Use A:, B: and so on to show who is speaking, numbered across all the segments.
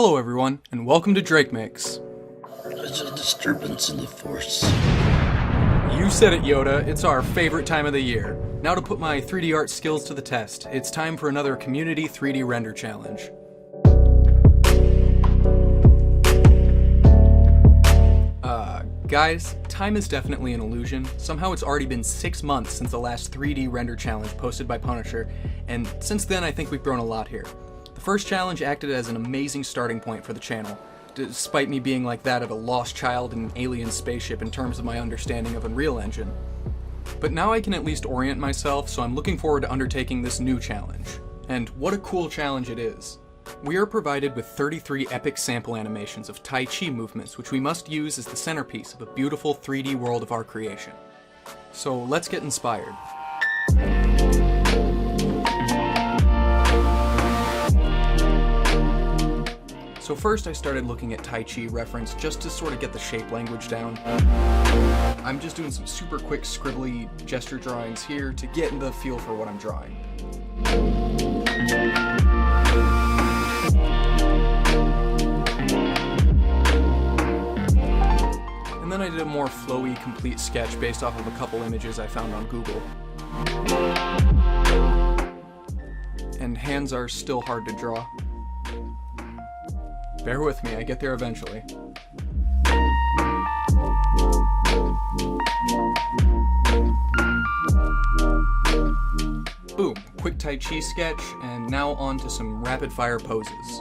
A: Hello everyone, and welcome to DrakeMakes.
B: There's a disturbance in the force.
A: You said it, Yoda. It's our favorite time of the year. Now to put my 3D art skills to the test, it's time for another community 3D render challenge. Guys, time is definitely an illusion. Somehow it's already been 6 months since the last 3D render challenge posted by Pwnisher, and since then I think we've grown a lot here. The first challenge acted as an amazing starting point for the channel, despite me being like that of a lost child in an alien spaceship in terms of my understanding of Unreal Engine. But now I can at least orient myself, so I'm looking forward to undertaking this new challenge. And what a cool challenge it is. We are provided with 33 epic sample animations of Tai Chi movements, which we must use as the centerpiece of a beautiful 3D world of our creation. So let's get inspired. So first I started looking at Tai Chi reference just to sort of get the shape language down. I'm just doing some super quick scribbly gesture drawings here to get the feel for what I'm drawing. And then I did a more flowy, complete sketch based off of a couple images I found on Google. And hands are still hard to draw. Bear with me, I get there eventually. Boom, quick Tai Chi sketch, and now on to some rapid fire poses.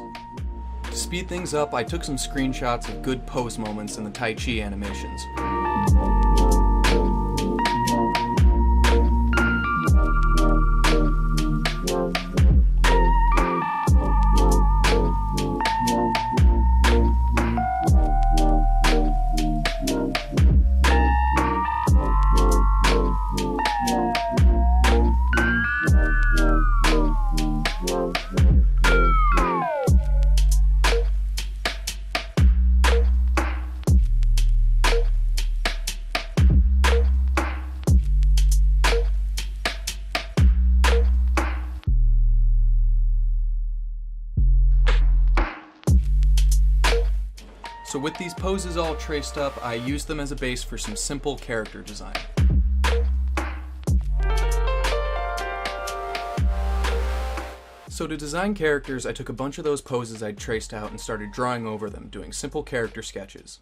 A: To speed things up, I took some screenshots of good pose moments in the Tai Chi animations. So with these poses all traced up, I used them as a base for some simple character design. So to design characters, I took a bunch of those poses I'd traced out and started drawing over them, doing simple character sketches.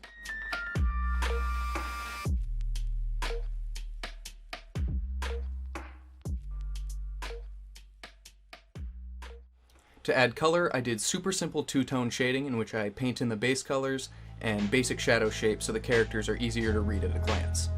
A: To add color, I did super simple two-tone shading in which I paint in the base colors and basic shadow shapes so the characters are easier to read at a glance.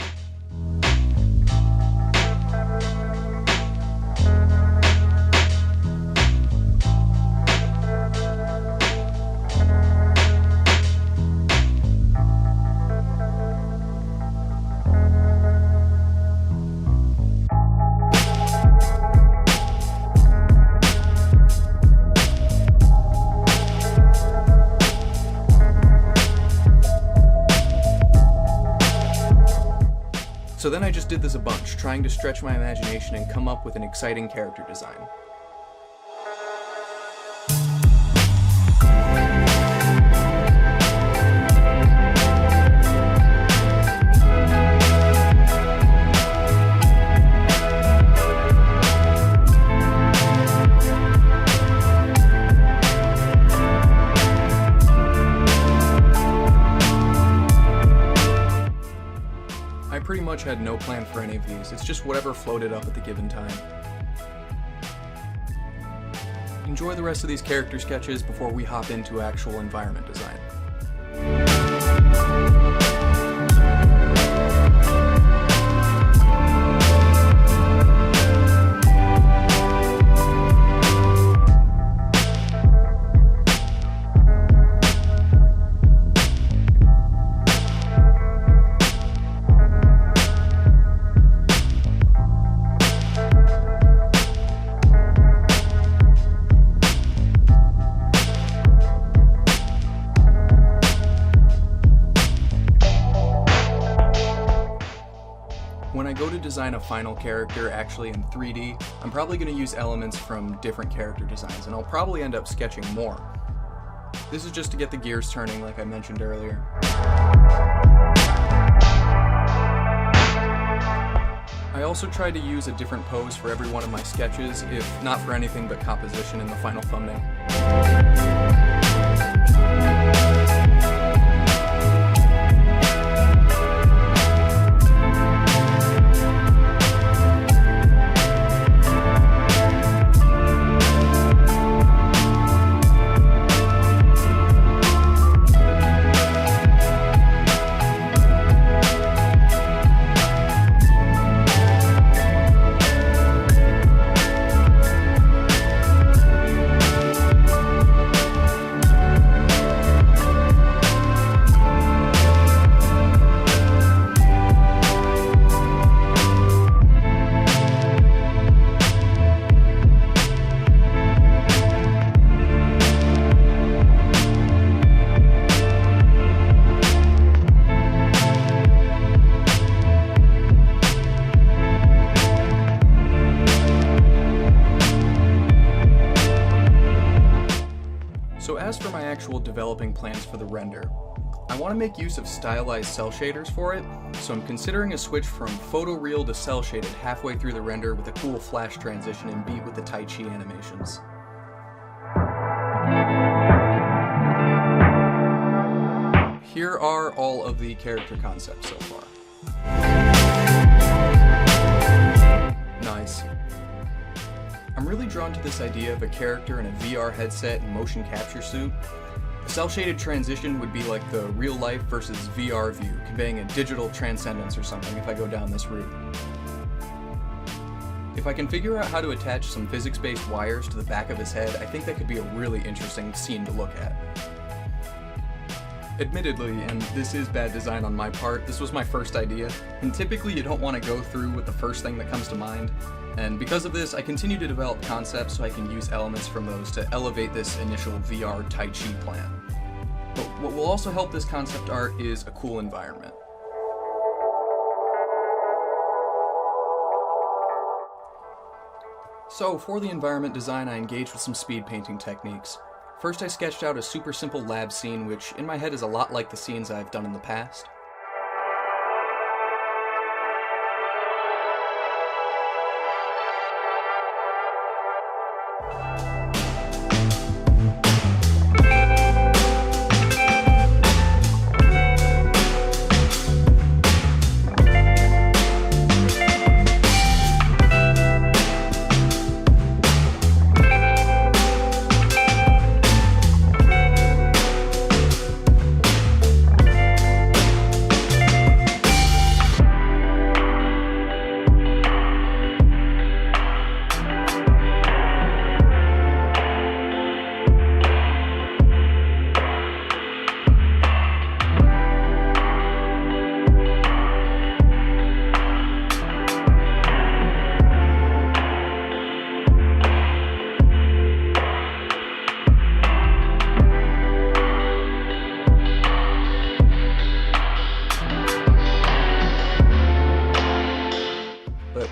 A: So then I just did this a bunch, trying to stretch my imagination and come up with an exciting character design. I pretty much had no plan for any of these, it's just whatever floated up at the given time. Enjoy the rest of these character sketches before we hop into actual environment design. When I go to design a final character actually in 3D, I'm probably going to use elements from different character designs, and I'll probably end up sketching more. This is just to get the gears turning like I mentioned earlier. I also tried to use a different pose for every one of my sketches, if not for anything but composition in the final thumbnail. So as for my actual developing plans for the render, I want to make use of stylized cell shaders for it, so I'm considering a switch from photoreal to cell shaded halfway through the render with a cool flash transition and beat with the Tai Chi animations. Here are all of the character concepts so far. Nice. I'm really drawn to this idea of a character in a VR headset and motion capture suit. The cel-shaded transition would be like the real life versus VR view, conveying a digital transcendence or something if I go down this route. If I can figure out how to attach some physics-based wires to the back of his head, I think that could be a really interesting scene to look at. Admittedly, and this is bad design on my part, this was my first idea, and typically you don't want to go through with the first thing that comes to mind, and because of this, I continue to develop concepts so I can use elements from those to elevate this initial VR Tai Chi plan. But what will also help this concept art is a cool environment. So for the environment design, I engaged with some speed painting techniques. First, I sketched out a super simple lab scene, which in my head is a lot like the scenes I've done in the past.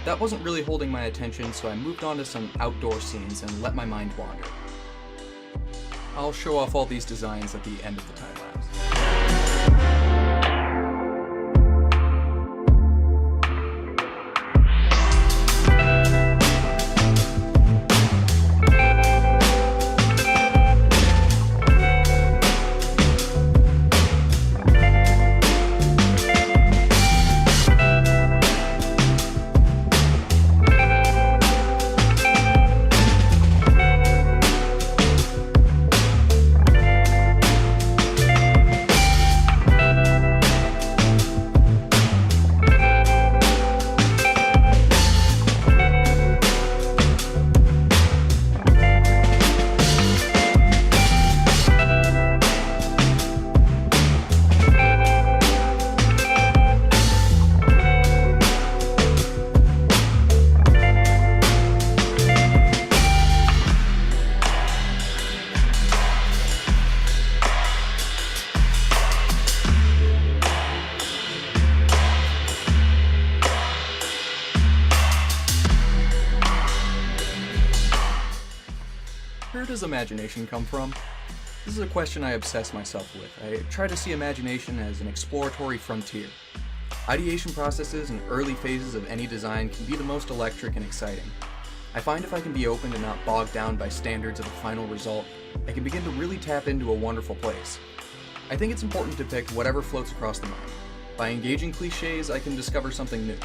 A: That wasn't really holding my attention, so I moved on to some outdoor scenes and let my mind wander. I'll show off all these designs at the end of the time-lapse. Where does imagination come from? This is a question I obsess myself with. I try to see imagination as an exploratory frontier. Ideation processes and early phases of any design can be the most electric and exciting. I find if I can be open and not bogged down by standards of a final result, I can begin to really tap into a wonderful place. I think it's important to pick whatever floats across the mind. By engaging cliches, I can discover something new.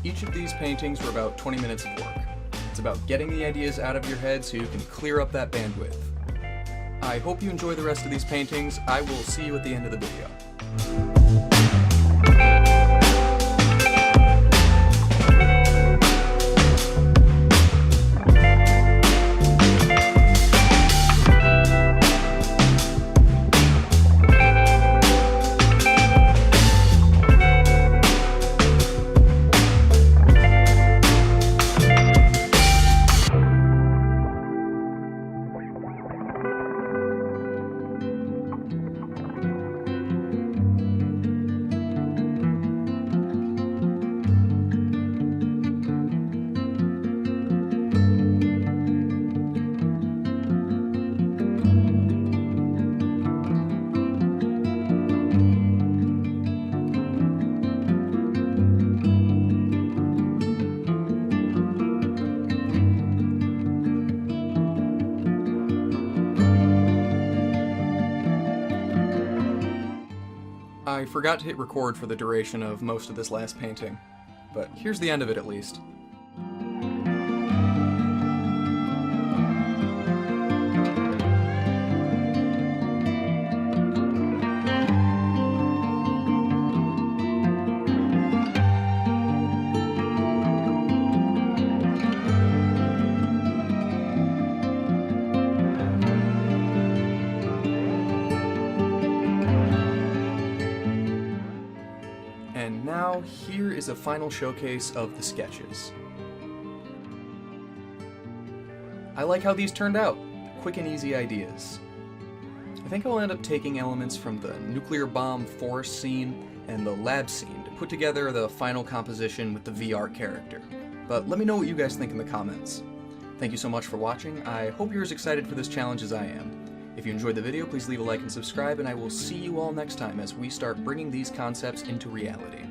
A: Each of these paintings were about 20 minutes of work. It's about getting the ideas out of your head so you can clear up that bandwidth. I hope you enjoy the rest of these paintings. I will see you at the end of the video. I forgot to hit record for the duration of most of this last painting, but here's the end of it at least. And now, here is a final showcase of the sketches. I like how these turned out. Quick and easy ideas. I think I'll end up taking elements from the nuclear bomb forest scene and the lab scene to put together the final composition with the VR character. But let me know what you guys think in the comments. Thank you so much for watching. I hope you're as excited for this challenge as I am. If you enjoyed the video, please leave a like and subscribe, and I will see you all next time as we start bringing these concepts into reality.